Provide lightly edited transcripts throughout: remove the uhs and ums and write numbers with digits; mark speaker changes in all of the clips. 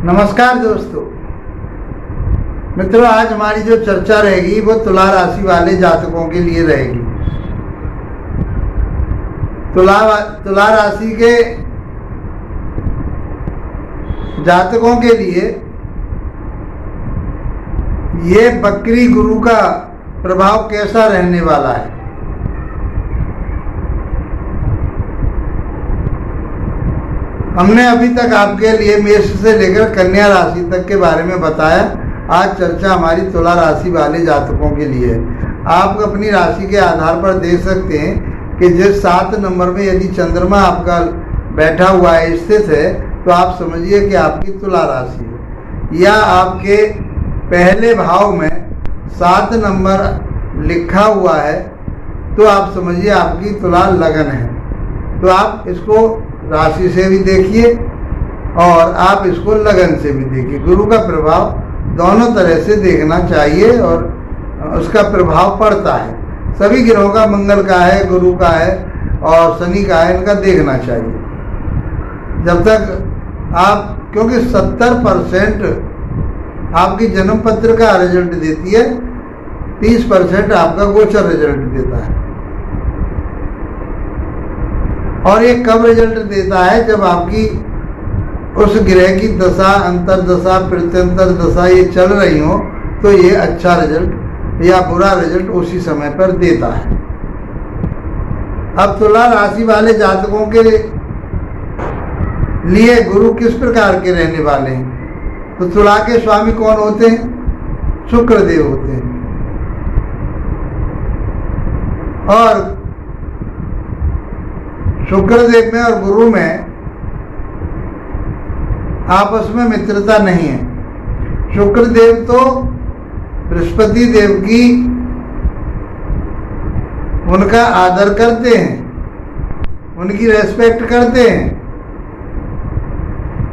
Speaker 1: नमस्कार दोस्तों मित्रों, आज हमारी जो चर्चा रहेगी वो तुला राशि वाले जातकों के लिए रहेगी। तुला राशि के जातकों के लिए ये बकरी गुरु का प्रभाव कैसा रहने वाला है। हमने अभी तक आपके लिए मेष से लेकर कन्या राशि तक के बारे में बताया। आज चर्चा हमारी तुला राशि वाले जातकों के लिए है। आप अपनी राशि के आधार पर देख सकते हैं कि जिस 7 नंबर में यदि चंद्रमा आपका बैठा हुआ है, स्थित है, तो आप समझिए कि आपकी तुला राशि है। या आपके पहले भाव में 7 नंबर लिखा हुआ है तो आप समझिए आपकी तुला लगन है। तो आप इसको राशि से भी देखिए और आप इसको लगन से भी देखिए। गुरु का प्रभाव दोनों तरह से देखना चाहिए और उसका प्रभाव पड़ता है। सभी ग्रहों का, मंगल का है, गुरु का है और शनि का है, इनका देखना चाहिए। जब तक आप, क्योंकि 70% आपकी जन्म पत्र का रिजल्ट देती है, 30% आपका गोचर रिजल्ट देता है। और ये कब रिजल्ट देता है? जब आपकी उस ग्रह की दशा, अंतरदशा, प्रत्यंतर दशा ये चल रही हो, तो ये अच्छा रिजल्ट या बुरा रिजल्ट उसी समय पर देता है। अब तुला राशि वाले जातकों के लिए गुरु किस प्रकार के रहने वाले हैं? तो तुला के स्वामी कौन होते हैं? शुक्रदेव होते हैं। और शुक्रदेव में और गुरु में आपस में मित्रता नहीं है। शुक्रदेव तो बृहस्पति देव की उनका आदर करते हैं, उनकी रेस्पेक्ट करते हैं,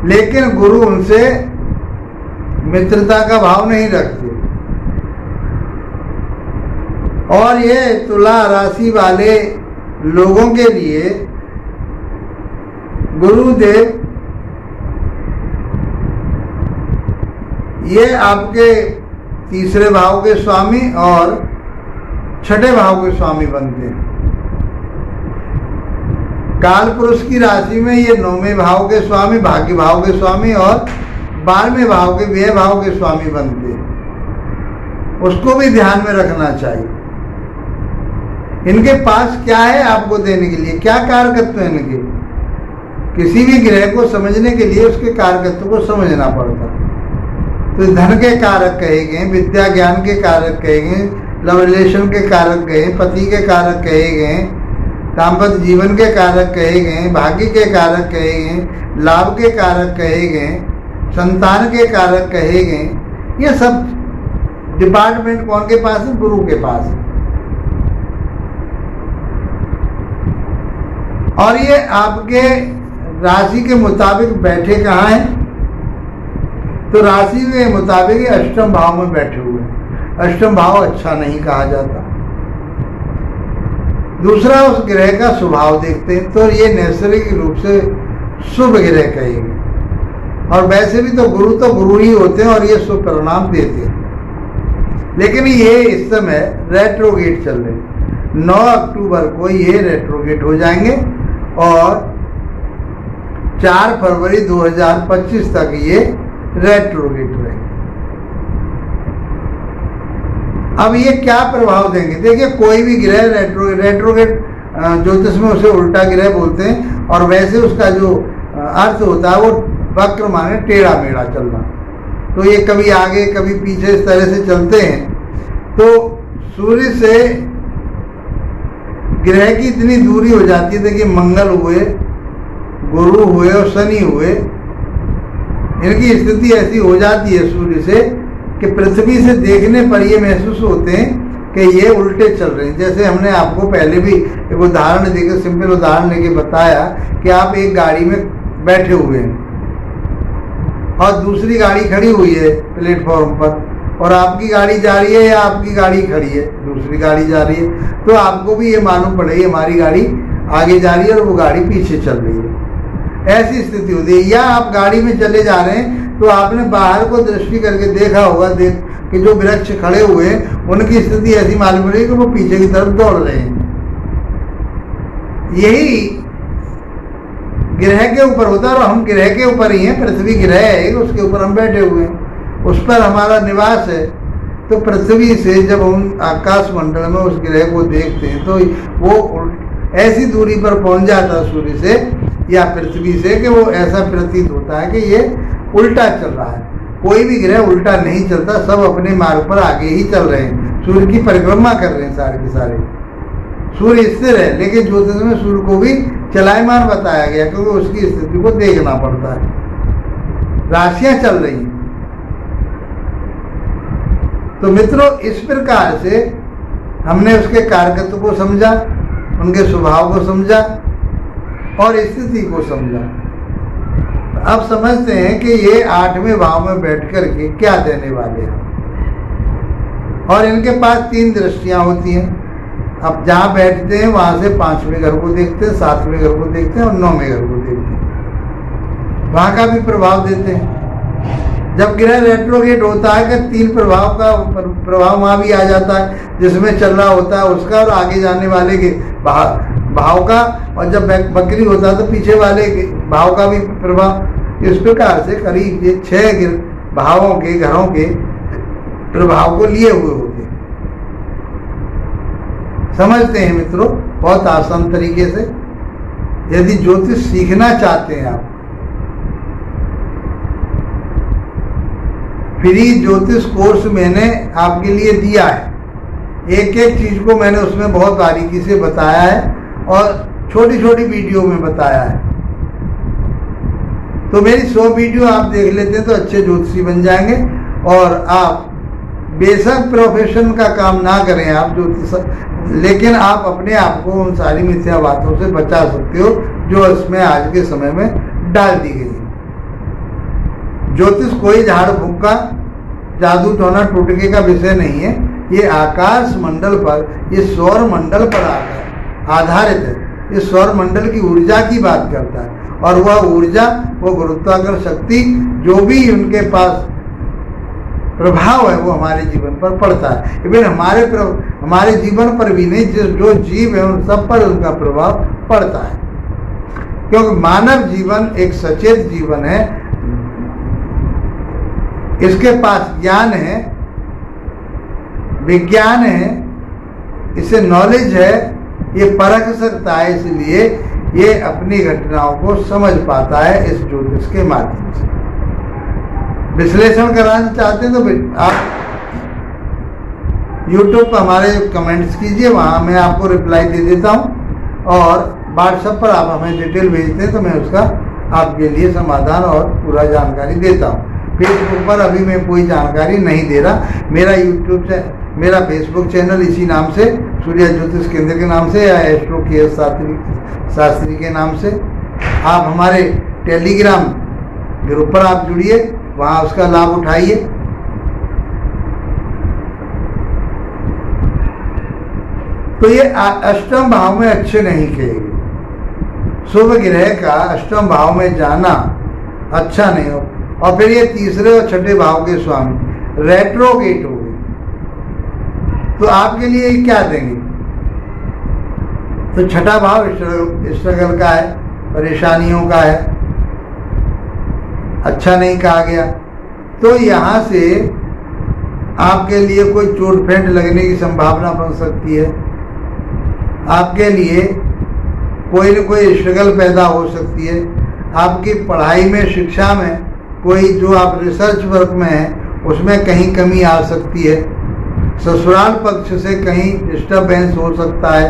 Speaker 1: लेकिन गुरु उनसे मित्रता का भाव नहीं रखते। और ये तुला राशि वाले लोगों के लिए गुरुदेव ये आपके तीसरे भाव के स्वामी और छठे भाव के स्वामी बनते हैं। काल पुरुष की राशि में ये 9वें भाव के स्वामी, भाग्य भाव के स्वामी और 12वें भाव के, व्यय भाव के स्वामी बनते हैं। उसको भी ध्यान में रखना चाहिए। इनके पास क्या है आपको देने के लिए, क्या कारकत्व है इनके? किसी भी ग्रह को समझने के लिए उसके कारकत्व को समझना पड़ता है। तो धन के कारक कहे गए, विद्या ज्ञान के कारक कहे गए, लव रिलेशन के कारक कहे, पति के कारक कहे गए, दाम्पत्य जीवन के कारक कहे गए, भाग्य के कारक कहे गए, लाभ के कारक कहे गए, संतान के कारक कहे गए। ये सब डिपार्टमेंट कौन के पास है? गुरु के पास है। और ये आपके राशि के मुताबिक बैठे कहाँ हैं? तो राशि के मुताबिक अष्टम भाव में बैठे हुए हैं। अष्टम भाव अच्छा नहीं कहा जाता। दूसरा, उस ग्रह का स्वभाव देखते हैं तो ये नैसर्गिक रूप से शुभ ग्रह कहेंगे। और वैसे भी तो गुरु ही होते हैं और ये शुभ परिणाम देते हैं। लेकिन ये इस समय रेट्रोगेट चल रहे हैं। 9 अक्टूबर को ये रेट्रोगेट हो जाएंगे और 4 फरवरी 2025 तक ये रेट्रोगेट रहेंगे। अब ये क्या प्रभाव देंगे? देखिए, कोई भी ग्रह रेट्रोगेट ज्योतिष में उसे उल्टा ग्रह बोलते हैं और वैसे उसका जो अर्थ होता है वो वक्र माने टेढ़ा मेढ़ा चलना। तो ये कभी आगे कभी पीछे इस तरह से चलते हैं। तो सूर्य से ग्रह की इतनी दूरी हो जाती है। देखिए, मंगल हुए, गुरु हुए और शनि हुए, इनकी स्थिति ऐसी हो जाती है सूर्य से कि पृथ्वी से देखने पर ये महसूस होते हैं कि ये उल्टे चल रहे हैं। जैसे हमने आपको पहले भी एक उदाहरण देकर, सिंपल उदाहरण लेके बताया कि आप एक गाड़ी में बैठे हुए हैं और दूसरी गाड़ी खड़ी हुई है प्लेटफॉर्म पर, और आपकी गाड़ी जा रही है या आपकी गाड़ी खड़ी है, दूसरी गाड़ी जा रही है, तो आपको भी ये मालूम पड़ेगी हमारी गाड़ी आगे जा रही है और वो गाड़ी पीछे चल रही है। ऐसी स्थिति होती है। या आप गाड़ी में चले जा रहे हैं तो आपने बाहर को दृष्टि करके देखा होगा, देख कि जो वृक्ष खड़े हुए हैं उनकी स्थिति ऐसी मालूम पड़ेगी कि वो पीछे की तरफ दौड़ रहे हैं। यही ग्रह के ऊपर होता है और हम ग्रह के ऊपर ही हैं। पृथ्वी ग्रह है, उसके ऊपर हम बैठे हुए हैं, उस पर हमारा निवास है। तो पृथ्वी से जब हम आकाश मंडल में उस ग्रह को देखते हैं तो वो ऐसी दूरी पर पहुंच जाता है सूर्य से या पृथ्वी से कि वो ऐसा प्रतीत होता है कि ये उल्टा चल रहा है। कोई भी ग्रह उल्टा नहीं चलता, सब अपने मार्ग पर आगे ही चल रहे हैं, सूर्य की परिक्रमा कर रहे हैं सारे के सारे। सूर्य स्थिर है, लेकिन ज्योतिष में सूर्य को भी चलायमान बताया गया क्योंकि उसकी स्थिति को देखना पड़ता है। राशियां चल रही हैं। तो मित्रों, इस प्रकार से हमने उसके कारकत्व को समझा, उनके स्वभाव को समझा और स्थिति को समझा। अब समझते हैं कि ये 8वें भाव में बैठ कर के क्या देने वाले हैं। और इनके पास 3 दृष्टियां होती हैं। अब जहाँ बैठते हैं वहां से 5वें घर को देखते हैं, 7वें घर को देखते हैं और 9वें घर को देखते हैं, वहां का भी प्रभाव देते हैं। जब ग्रह रेट्रोगेट होता है कि 3 प्रभाव का प्रभाव वहां भी आ जाता है, जिसमें चल रहा होता है उसका और आगे जाने वाले के भाव का, और जब बकरी होता है तो पीछे वाले के भाव का भी प्रभाव। इस प्रकार से करीब ये 6 भावों के घरों के प्रभाव को लिए हुए होते हैं। समझते हैं मित्रों, बहुत आसान तरीके से। यदि ज्योतिष सीखना चाहते हैं आप, फ्री ज्योतिष कोर्स मैंने आपके लिए दिया है। एक एक चीज को मैंने उसमें बहुत बारीकी से बताया है और छोटी छोटी वीडियो में बताया है। तो मेरी 100 वीडियो आप देख लेते हैं तो अच्छे ज्योतिषी बन जाएंगे। और आप बेशक प्रोफेशन का काम ना करें आप ज्योतिष, लेकिन आप अपने आप को उन सारी मिथ्या बातों से बचा सकते हो जो इसमें आज के समय में डाल दी गई। ज्योतिष कोई झाड़ फूक का, जादू टोना टोटके का विषय नहीं है। ये आकाश मंडल पर, ये सौर मंडल पर आधारित है। इस सौर मंडल की ऊर्जा की बात करता है और वह ऊर्जा, वो गुरुत्वाकर्षण शक्ति जो भी उनके पास प्रभाव है वो हमारे जीवन पर पड़ता है। इवन हमारे जीवन पर भी नहीं, जो जीव है उन सब पर उनका प्रभाव पड़ता है। क्योंकि मानव जीवन एक सचेत जीवन है, इसके पास ज्ञान है, विज्ञान है, इसे नॉलेज है, ये परख सकता है, इसलिए ये अपनी घटनाओं को समझ पाता है इस ज्योतिष के माध्यम से। विश्लेषण कराना चाहते हैं तो आप YouTube पर हमारे कमेंट्स कीजिए, वहाँ मैं आपको रिप्लाई दे देता हूँ। और व्हाट्सएप पर आप हमें डिटेल भेजते हैं तो मैं उसका आपके लिए समाधान और पूरा जानकारी देता हूँ। फेसबुक पर अभी मैं कोई जानकारी नहीं दे रहा। मेरा फेसबुक चैनल इसी नाम से, सूर्य ज्योतिष केंद्र के नाम से या एस्ट्रो के शास्त्री के नाम से। आप हमारे टेलीग्राम ग्रुप पर आप जुड़िए, वहाँ उसका लाभ उठाइए। तो ये अष्टम भाव में अच्छे नहीं कहेंगे। शुभ ग्रह का अष्टम भाव में जाना अच्छा नहीं हो। और फिर ये 3रे और 6ठे भाव के स्वामी रेट्रोगेट हो गए तो आपके लिए क्या देंगे? तो 6ठा भाव स्ट्रगल का है, परेशानियों का है, अच्छा नहीं कहा गया। तो यहाँ से आपके लिए कोई चोट फेंट लगने की संभावना बन सकती है, आपके लिए कोई न कोई स्ट्रगल पैदा हो सकती है, आपकी पढ़ाई में, शिक्षा में कोई जो आप रिसर्च वर्क में हैं उसमें कहीं कमी आ सकती है, ससुराल पक्ष से कहीं डिस्टर्बेंस हो सकता है।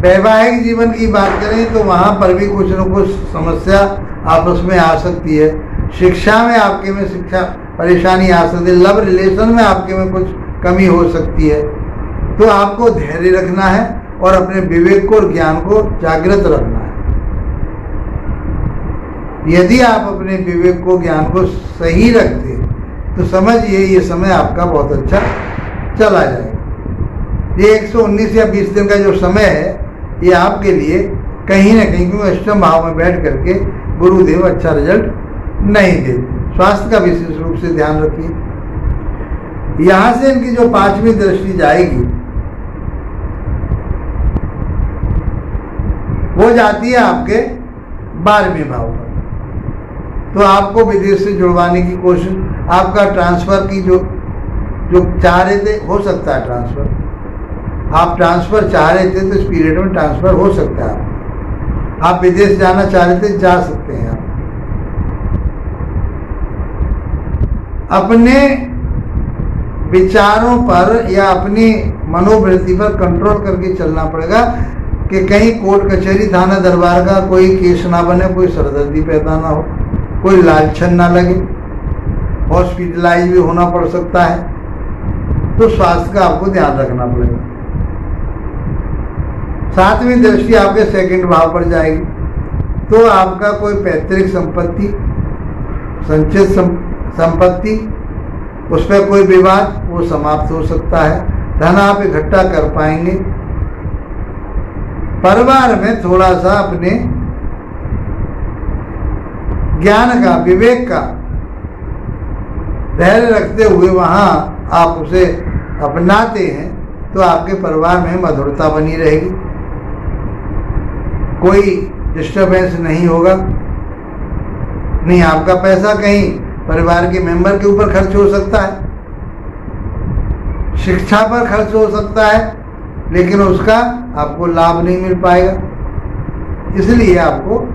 Speaker 1: वैवाहिक जीवन की बात करें तो वहाँ पर भी कुछ न कुछ समस्या आपस में आ सकती है। शिक्षा में आपके में परेशानी आ सकती है, लव रिलेशन में आपके में कुछ कमी हो सकती है। तो आपको धैर्य रखना है और अपने विवेक को और ज्ञान को जागृत रखना है। यदि आप अपने विवेक को, ज्ञान को सही रखते तो समझिए ये समय आपका बहुत अच्छा चला जाएगा। ये 119 या 20 दिन का जो समय है ये आपके लिए कहीं ना कहीं, क्योंकि अष्टम भाव में बैठ करके गुरुदेव अच्छा रिजल्ट नहीं देते। स्वास्थ्य का विशेष रूप से ध्यान रखिए। यहां से इनकी जो 5वीं दृष्टि जाएगी वो जाती है आपके 12वें भाव पर। तो आपको विदेश से जुड़वाने की कोशिश, आपका ट्रांसफर की जो चाह रहे थे, हो सकता है ट्रांसफर। आप ट्रांसफर चाह रहे थे तो इस पीरियड में ट्रांसफर हो सकता है। आप विदेश जाना चाह रहे थे, जा सकते हैं। आप अपने विचारों पर या अपनी मनोवृत्ति पर कंट्रोल करके चलना पड़ेगा कि कहीं कोर्ट कचहरी थाना दरबार का कोई केस ना बने, कोई सरदर्दी पैदा ना हो, कोई लालछन ना लगे, हॉस्पिटलाइज भी होना पड़ सकता है। तो स्वास्थ्य का आपको ध्यान रखना पड़ेगा। 7वीं दृष्टि आपके 2nd भाव पर जाएगी, तो आपका कोई पैतृक संपत्ति, संचित संपत्ति, उस पर कोई विवाद, वो समाप्त हो सकता है। धन आप इकट्ठा कर पाएंगे। परिवार में थोड़ा सा अपने ज्ञान का, विवेक का धैर्य रखते हुए वहां आप उसे अपनाते हैं तो आपके परिवार में मधुरता बनी रहेगी, कोई डिस्टरबेंस नहीं होगा। नहीं, आपका पैसा कहीं परिवार के मेंबर के ऊपर खर्च हो सकता है, शिक्षा पर खर्च हो सकता है, लेकिन उसका आपको लाभ नहीं मिल पाएगा। इसलिए आपको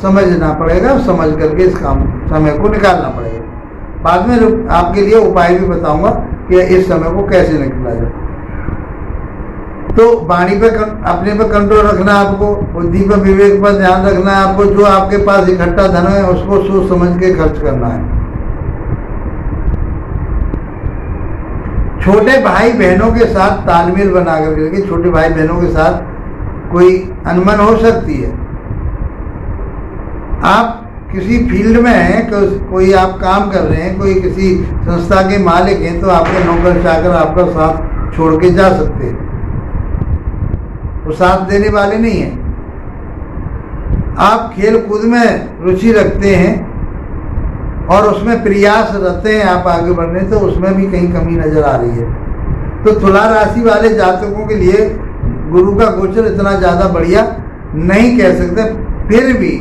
Speaker 1: समझना पड़ेगा, समझ करके इस काम समय को निकालना पड़ेगा। बाद में आपके लिए उपाय भी बताऊंगा कि इस समय को कैसे निकाला जाए। तो वाणी पे अपने पे कंट्रोल रखना, आपको बुद्धि पर, विवेक पर ध्यान रखना है। आपको जो आपके पास इकट्ठा धन है उसको सोच समझ के खर्च करना है। छोटे भाई बहनों के साथ तालमेल बना करके, छोटे भाई बहनों के साथ कोई अनबन हो सकती है। आप किसी फील्ड में हैं, कोई आप काम कर रहे हैं, कोई किसी संस्था के मालिक हैं, तो आपके नौकर चाकर आपका साथ छोड़ के जा सकते हैं, वो साथ देने वाले नहीं हैं। आप खेल कूद में रुचि रखते हैं और उसमें प्रयास रहते हैं आप आगे बढ़ने, तो उसमें भी कहीं कमी नजर आ रही है। तो तुला राशि वाले जातकों के लिए गुरु का गोचर इतना ज़्यादा बढ़िया नहीं कह सकते, फिर भी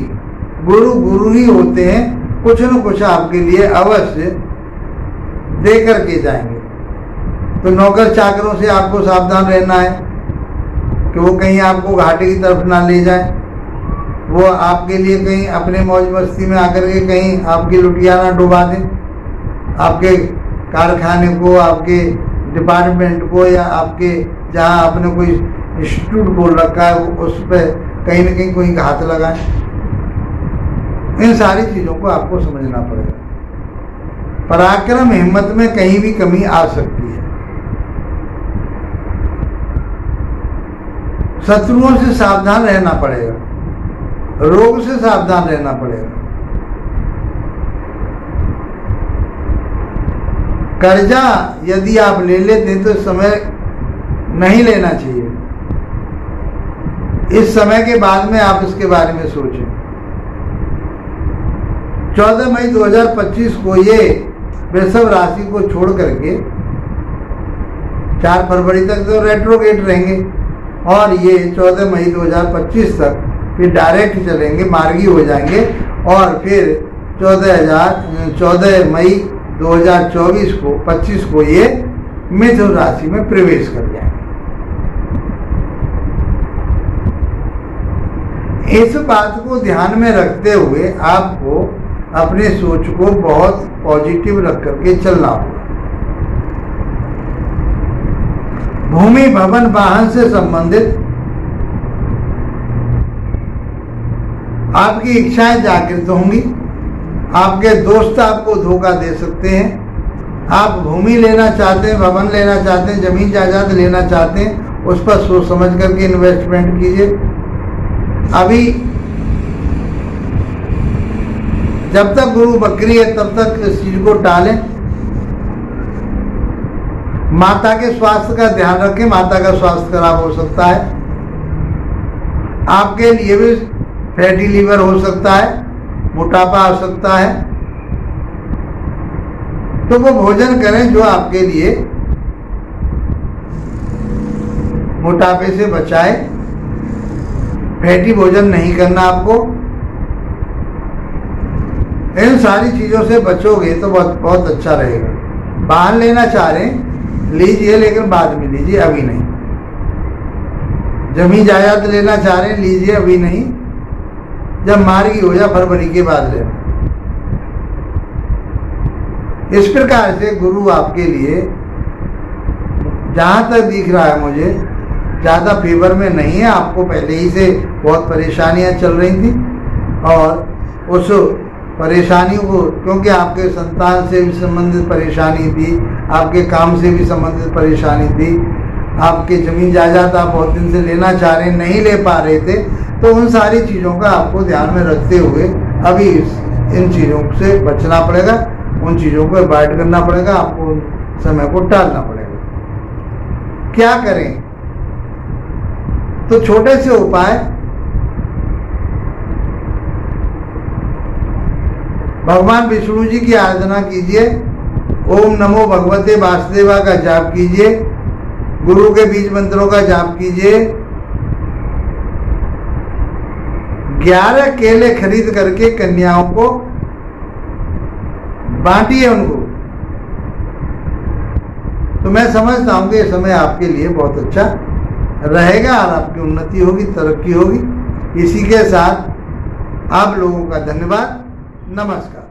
Speaker 1: गुरु ही होते हैं, कुछ न कुछ आपके लिए अवश्य दे करके जाएंगे। तो नौकर चाकरों से आपको सावधान रहना है कि वो कहीं आपको घाटे की तरफ ना ले जाए, वो आपके लिए कहीं अपने मौज मस्ती में आकर के कहीं आपकी लुटिया ना डुबा दें, आपके कारखाने को, आपके डिपार्टमेंट को, या आपके जहां आपने कोई इंस्टीट्यूट खोल रखा है उस पर कहीं न कहीं कोई घात लगाए। इन सारी चीज़ों को आपको समझना पड़ेगा। पराक्रम, हिम्मत में कहीं भी कमी आ सकती है। शत्रुओं से सावधान रहना पड़ेगा, रोग से सावधान रहना पड़ेगा। कर्जा यदि आप ले लेते हैं तो इस समय नहीं लेना चाहिए। इस समय के बाद में आप इसके बारे में सोचें। 14 मई 2025 को ये वृषभ राशि को छोड़ करके 4 फरवरी तक तो रेट्रोगेट रहेंगे और ये 14 मई 2025 तक फिर डायरेक्ट चलेंगे, मार्गी हो जाएंगे और फिर 14 मई 2025 को ये मिथुन राशि में प्रवेश कर जाएंगे। इस बात को ध्यान में रखते हुए आपको अपने सोच को बहुत पॉजिटिव रख करके चलना होगा। भूमि, भवन, वाहन से संबंधित आपकी इच्छाएं जागृत होंगी। आपके दोस्त आपको धोखा दे सकते हैं। आप भूमि लेना चाहते हैं, भवन लेना चाहते हैं, जमीन जायदाद लेना चाहते हैं, उस पर सोच समझ करके इन्वेस्टमेंट कीजिए। अभी जब तक गुरु बकरी है तब तक इस चीज को टालें। माता के स्वास्थ्य का ध्यान रखें, माता का स्वास्थ्य खराब हो सकता है। आपके लिए भी फैटी लीवर हो सकता है, मोटापा हो सकता है। तो वो भोजन करें जो आपके लिए मोटापे से बचाए। फैटी भोजन नहीं करना आपको। इन सारी चीज़ों से बचोगे तो बहुत बहुत अच्छा रहेगा। वाहन लेना चाह रहे हैं लीजिए, लेकिन बाद में लीजिए, अभी नहीं। जमीन जायदाद लेना चाह रहे हैं लीजिए, अभी नहीं। जब मार्गी हो जाए फरवरी के बाद लेना। इस प्रकार से गुरु आपके लिए, जहाँ तक दिख रहा है मुझे, ज़्यादा फेवर में नहीं है। आपको पहले ही से बहुत परेशानियाँ चल रही थी और उस परेशानियों को, क्योंकि आपके संतान से भी संबंधित परेशानी थी, आपके काम से भी संबंधित परेशानी थी, आपके ज़मीन जायदाद आप बहुत दिन से लेना चाह रहे नहीं ले पा रहे थे, तो उन सारी चीज़ों का आपको ध्यान में रखते हुए अभी इन चीज़ों से बचना पड़ेगा, उन चीज़ों को अवॉइड करना पड़ेगा, आपको उन समय को टालना पड़ेगा। क्या करें? तो छोटे से उपाय, भगवान विष्णु जी की आराधना कीजिए, ओम नमो भगवते वासुदेवा का जाप कीजिए, गुरु के बीज मंत्रों का जाप कीजिए, 11 केले खरीद करके कन्याओं को बांटिए उनको। तो मैं समझता हूं कि ये समय आपके लिए बहुत अच्छा रहेगा और आपकी उन्नति होगी, तरक्की होगी। इसी के साथ आप लोगों का धन्यवाद। नमस्कार।